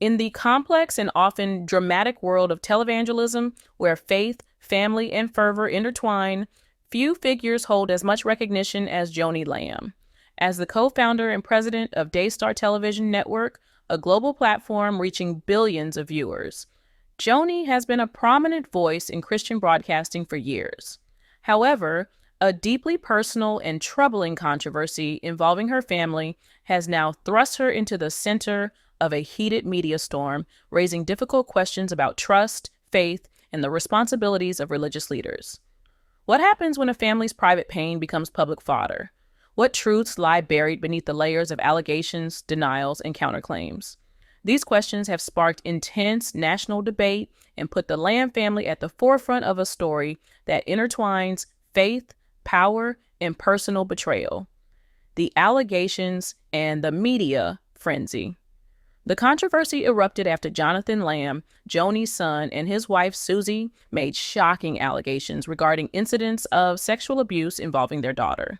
In the complex and often dramatic world of televangelism, where faith, family, and fervor intertwine, few figures hold as much recognition as Joanie Lamb. As the co-founder and president of Daystar Television Network, a global platform reaching billions of viewers, Joni has been a prominent voice in Christian broadcasting for years. However, a deeply personal and troubling controversy involving her family has now thrust her into the center of a heated media storm, raising difficult questions about trust, faith, and the responsibilities of religious leaders. What happens when a family's private pain becomes public fodder? What truths lie buried beneath the layers of allegations, denials, and counterclaims? These questions have sparked intense national debate and put the Lamb family at the forefront of a story that intertwines faith, power, and personal betrayal. The allegations and the media frenzy. The controversy erupted after Jonathan Lamb, Jonie's son, and his wife Susie made shocking allegations regarding incidents of sexual abuse involving their daughter.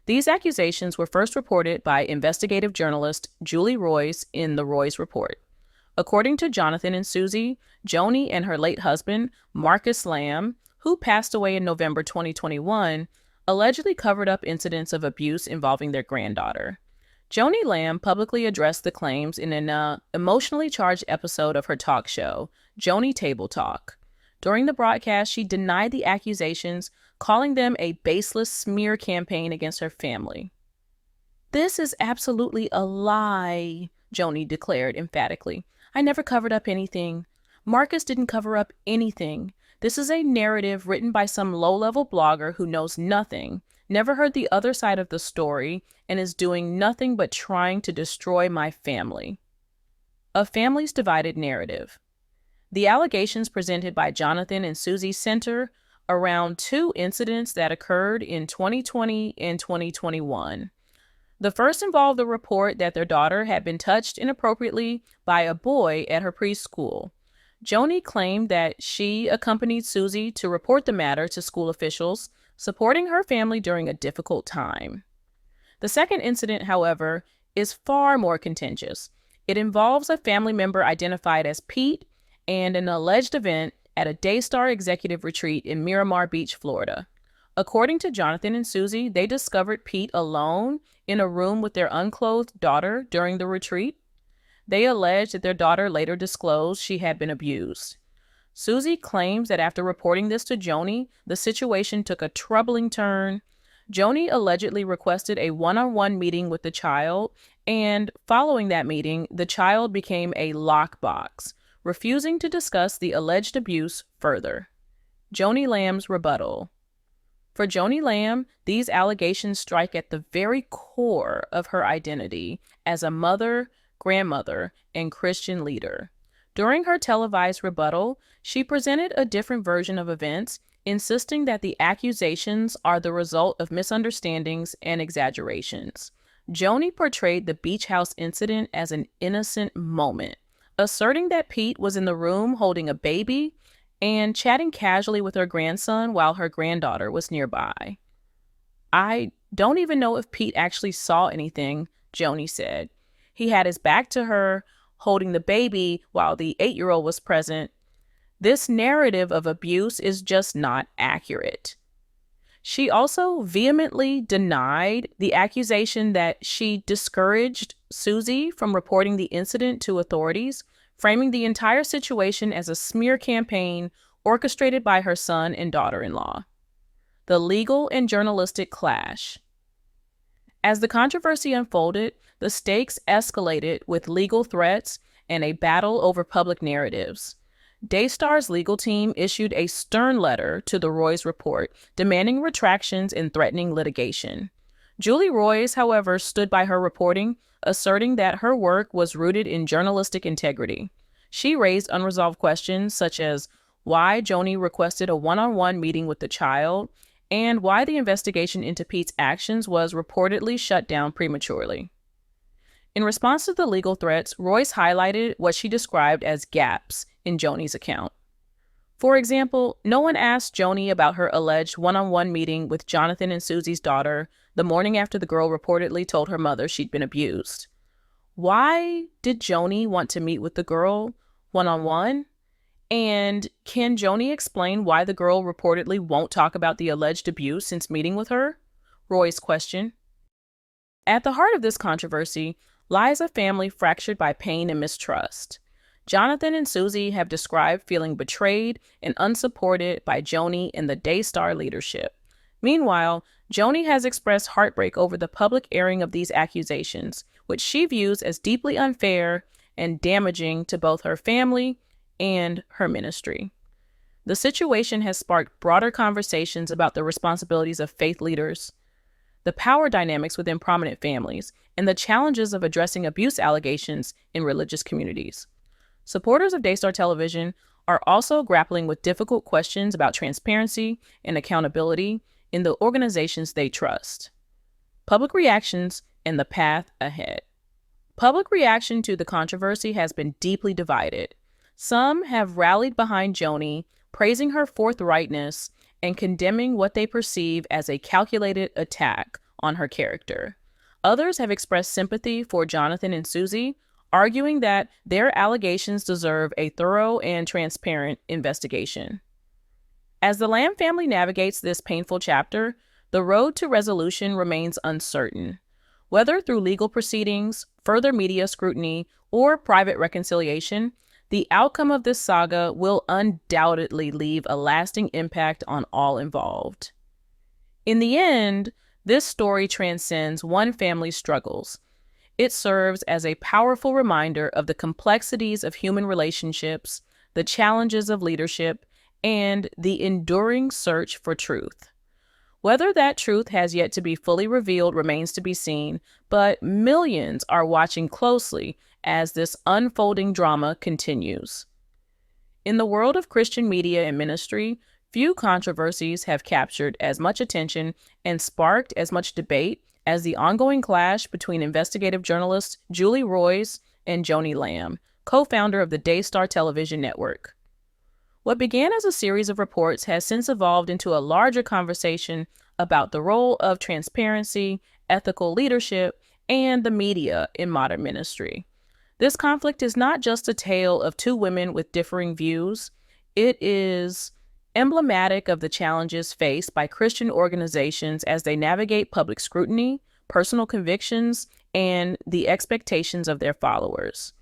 These accusations were first reported by investigative journalist Julie Royce in the Royce Report. According to Jonathan and Susie, Joanie and her late husband, Marcus Lamb, who passed away in November 2021, allegedly covered up incidents of abuse involving their granddaughter. Joanie Lamb publicly addressed the claims in an emotionally charged episode of her talk show, Joni Table Talk. During the broadcast, she denied the accusations, calling them a baseless smear campaign against her family. "This is absolutely a lie," Joni declared emphatically. "I never covered up anything. Marcus didn't cover up anything. This is a narrative written by some low-level blogger who knows nothing, never heard the other side of the story, and is doing nothing but trying to destroy my family." A family's divided narrative. The allegations presented by Jonathan and Susie center around two incidents that occurred in 2020 and 2021. The first involved a report that their daughter had been touched inappropriately by a boy at her preschool. Joanie claimed that she accompanied Susie to report the matter to school officials, supporting her family during a difficult time. The second incident, however, is far more contentious. It involves a family member identified as Pete and an alleged event at a Daystar executive retreat in Miramar Beach, Florida. According to Jonathan and Susie, they discovered Pete alone in a room with their unclothed daughter during the retreat. They alleged that their daughter later disclosed she had been abused. Susie claims that after reporting this to Joanie, the situation took a troubling turn. Joanie allegedly requested a one-on-one meeting with the child, and following that meeting, the child became a lockbox, refusing to discuss the alleged abuse further. Joanie Lamb's rebuttal. For Joanie Lamb, these allegations strike at the very core of her identity as a mother, grandmother, and Christian leader. During her televised rebuttal, she presented a different version of events, insisting that the accusations are the result of misunderstandings and exaggerations. Joanie portrayed the beach house incident as an innocent moment, asserting that Pete was in the room holding a baby and chatting casually with her grandson while her granddaughter was nearby. "I don't even know if Pete actually saw anything," Joanie said. "He had his back to her, holding the baby while the 8-year-old was present. This narrative of abuse is just not accurate." She also vehemently denied the accusation that she discouraged Susie from reporting the incident to authorities, framing the entire situation as a smear campaign orchestrated by her son and daughter-in-law. The legal and journalistic clash. As the controversy unfolded, the stakes escalated with legal threats and a battle over public narratives. Daystar's legal team issued a stern letter to the Royce Report, demanding retractions and threatening litigation. Julie Royce, however, stood by her reporting, asserting that her work was rooted in journalistic integrity. She raised unresolved questions such as why Joanie requested a one-on-one meeting with the child and why the investigation into Pete's actions was reportedly shut down prematurely. In response to the legal threats, Royce highlighted what she described as gaps in Joanie's account. For example, no one asked Joanie about her alleged one-on-one meeting with Jonathan and Susie's daughter the morning after the girl reportedly told her mother she'd been abused. Why did Joni want to meet with the girl one-on-one? And can Joni explain why the girl reportedly won't talk about the alleged abuse since meeting with her? Roy's question. At the heart of this controversy lies a family fractured by pain and mistrust. Jonathan and Susie have described feeling betrayed and unsupported by Joni and the Daystar leadership. Meanwhile, Joni has expressed heartbreak over the public airing of these accusations, which she views as deeply unfair and damaging to both her family and her ministry. The situation has sparked broader conversations about the responsibilities of faith leaders, the power dynamics within prominent families, and the challenges of addressing abuse allegations in religious communities. Supporters of Daystar Television are also grappling with difficult questions about transparency and accountability in the organizations they trust. Public reactions and the path ahead. Public reaction to the controversy has been deeply divided. Some have rallied behind Joni, praising her forthrightness and condemning what they perceive as a calculated attack on her character. Others have expressed sympathy for Jonathan and Susie, arguing that their allegations deserve a thorough and transparent investigation. As the Lamb family navigates this painful chapter, the road to resolution remains uncertain. Whether through legal proceedings, further media scrutiny, or private reconciliation, the outcome of this saga will undoubtedly leave a lasting impact on all involved. In the end, this story transcends one family's struggles. It serves as a powerful reminder of the complexities of human relationships, the challenges of leadership, and the enduring search for truth. Whether that truth has yet to be fully revealed remains to be seen, but millions are watching closely as this unfolding drama continues. In the world of Christian media and ministry, few controversies have captured as much attention and sparked as much debate as the ongoing clash between investigative journalist Julie Roys and Joanie Lamb, co-founder of the Daystar television network. What began as a series of reports has since evolved into a larger conversation about the role of transparency, ethical leadership, and the media in modern ministry. This conflict is not just a tale of two women with differing views. It is emblematic of the challenges faced by Christian organizations as they navigate public scrutiny, personal convictions, and the expectations of their followers.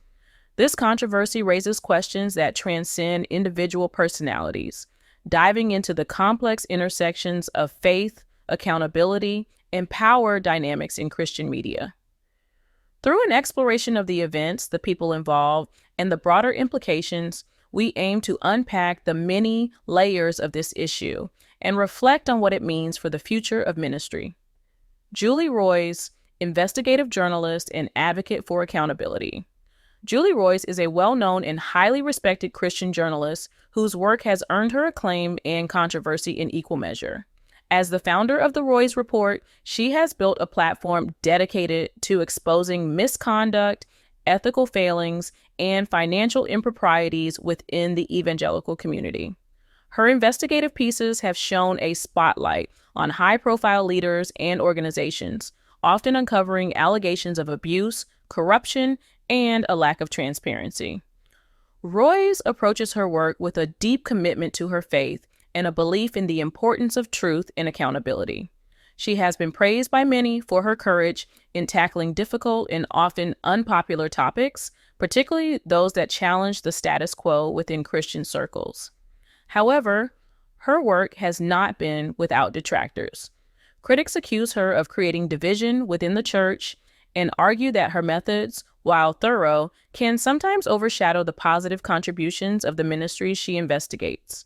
This controversy raises questions that transcend individual personalities, diving into the complex intersections of faith, accountability, and power dynamics in Christian media. Through an exploration of the events, the people involved, and the broader implications, we aim to unpack the many layers of this issue and reflect on what it means for the future of ministry. Julie Roys, investigative journalist and advocate for accountability. Julie Roys is a well-known and highly respected Christian journalist whose work has earned her acclaim and controversy in equal measure. As the founder of the Roys Report, she has built a platform dedicated to exposing misconduct, ethical failings, and financial improprieties within the evangelical community. Her investigative pieces have shone a spotlight on high-profile leaders and organizations, often uncovering allegations of abuse, corruption, and a lack of transparency. Roys approaches her work with a deep commitment to her faith and a belief in the importance of truth and accountability. She has been praised by many for her courage in tackling difficult and often unpopular topics, particularly those that challenge the status quo within Christian circles. However, her work has not been without detractors. Critics accuse her of creating division within the church and argue that her methods, while thorough, can sometimes overshadow the positive contributions of the ministries she investigates.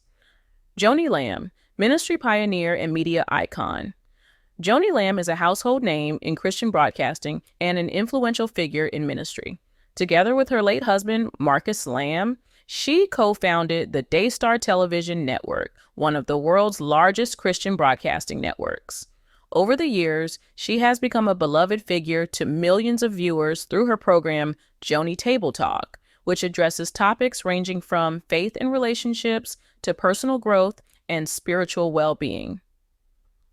Joanie Lamb, ministry pioneer and media icon. Joanie Lamb is a household name in Christian broadcasting and an influential figure in ministry. Together with her late husband, Marcus Lamb, she co-founded the Daystar television network, one of the world's largest Christian broadcasting networks. Over the years, she has become a beloved figure to millions of viewers through her program, Joni Table Talk, which addresses topics ranging from faith and relationships to personal growth and spiritual well-being.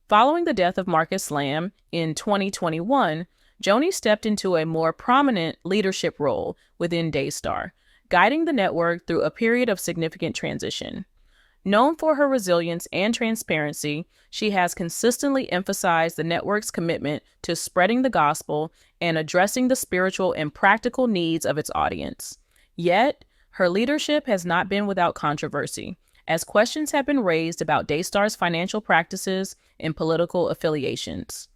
Following the death of Marcus Lamb in 2021, Joni stepped into a more prominent leadership role within Daystar, guiding the network through a period of significant transition. Known for her resilience and transparency, she has consistently emphasized the network's commitment to spreading the gospel and addressing the spiritual and practical needs of its audience. Yet, her leadership has not been without controversy, as questions have been raised about Daystar's financial practices and political affiliations.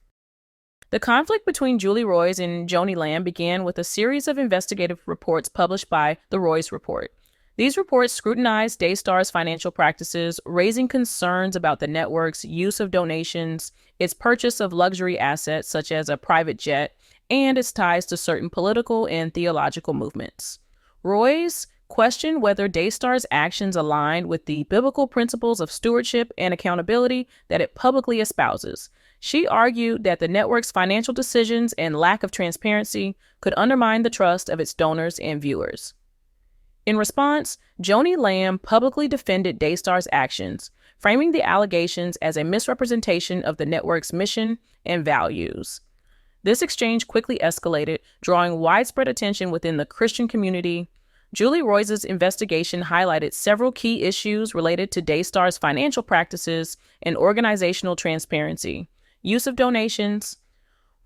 The conflict between Julie Roys and Joanie Lamb began with a series of investigative reports published by the Roys Report. These reports scrutinized Daystar's financial practices, raising concerns about the network's use of donations, its purchase of luxury assets such as a private jet, and its ties to certain political and theological movements. Roys questioned whether Daystar's actions aligned with the biblical principles of stewardship and accountability that it publicly espouses. She argued that the network's financial decisions and lack of transparency could undermine the trust of its donors and viewers. In response, Joanie Lamb publicly defended Daystar's actions, framing the allegations as a misrepresentation of the network's mission and values. This exchange quickly escalated, drawing widespread attention within the Christian community. Julie Roys' investigation highlighted several key issues related to Daystar's financial practices and organizational transparency, use of donations.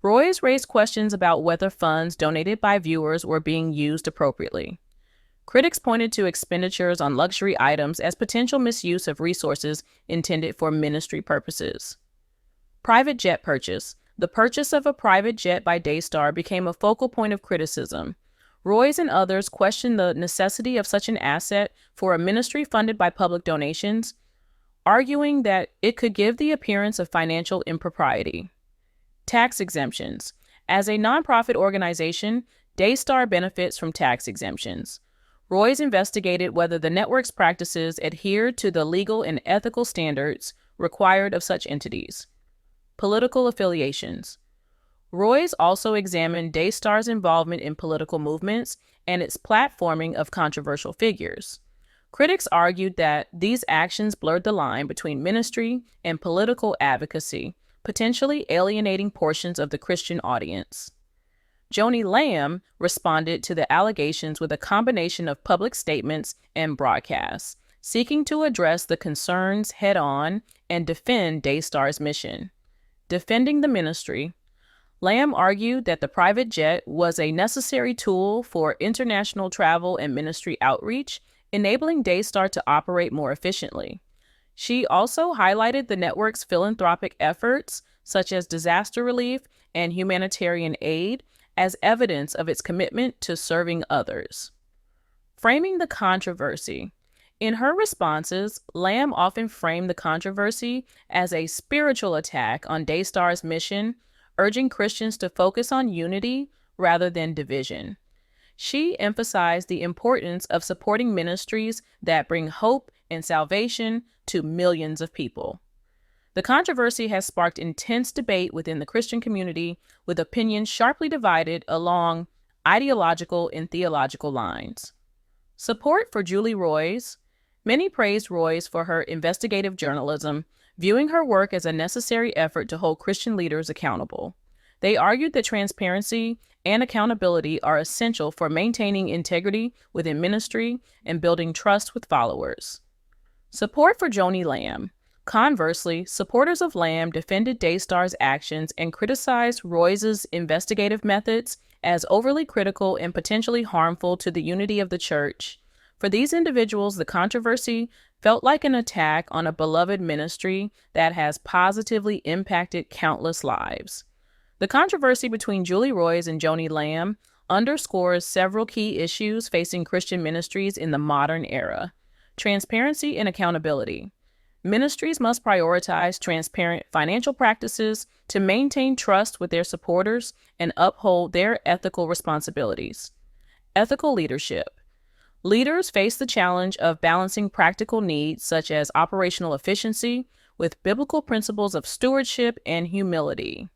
Roys raised questions about whether funds donated by viewers were being used appropriately. Critics pointed to expenditures on luxury items as potential misuse of resources intended for ministry purposes. Private jet purchase. The purchase of a private jet by Daystar became a focal point of criticism. Roys and others questioned the necessity of such an asset for a ministry funded by public donations, arguing that it could give the appearance of financial impropriety. Tax exemptions. As a nonprofit organization, Daystar benefits from tax exemptions. Roys investigated whether the network's practices adhered to the legal and ethical standards required of such entities. Political affiliations. Roys also examined Daystar's involvement in political movements and its platforming of controversial figures. Critics argued that these actions blurred the line between ministry and political advocacy, potentially alienating portions of the Christian audience. Joanie Lamb responded to the allegations with a combination of public statements and broadcasts, seeking to address the concerns head-on and defend Daystar's mission. Defending the ministry, Lamb argued that the private jet was a necessary tool for international travel and ministry outreach, enabling Daystar to operate more efficiently. She also highlighted the network's philanthropic efforts, such as disaster relief and humanitarian aid, as evidence of its commitment to serving others. Framing the controversy. In her responses, Lamb often framed the controversy as a spiritual attack on Daystar's mission, urging Christians to focus on unity rather than division. She emphasized the importance of supporting ministries that bring hope and salvation to millions of people. The controversy has sparked intense debate within the Christian community, with opinions sharply divided along ideological and theological lines. Support for Julie Roys. Many praised Roys for her investigative journalism, viewing her work as a necessary effort to hold Christian leaders accountable. They argued that transparency and accountability are essential for maintaining integrity within ministry and building trust with followers. Support for Joanie Lamb. Conversely, supporters of Lamb defended Daystar's actions and criticized Roys' investigative methods as overly critical and potentially harmful to the unity of the church. For these individuals, the controversy felt like an attack on a beloved ministry that has positively impacted countless lives. The controversy between Julie Roys and Joanie Lamb underscores several key issues facing Christian ministries in the modern era. Transparency and accountability. Ministries must prioritize transparent financial practices to maintain trust with their supporters and uphold their ethical responsibilities. Ethical leadership. Leaders face the challenge of balancing practical needs such as operational efficiency with biblical principles of stewardship and humility.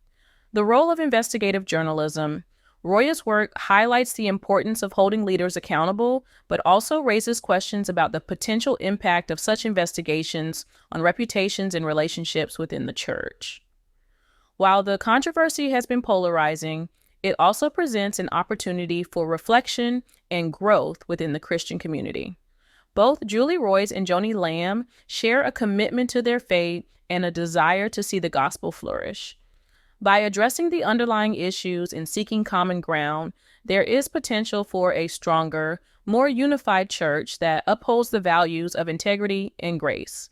The role of investigative journalism. Roy's work highlights the importance of holding leaders accountable, but also raises questions about the potential impact of such investigations on reputations and relationships within the church. While the controversy has been polarizing, it also presents an opportunity for reflection and growth within the Christian community. Both Julie Roys and Joanie Lamb share a commitment to their faith and a desire to see the gospel flourish. By addressing the underlying issues and seeking common ground, there is potential for a stronger, more unified church that upholds the values of integrity and grace.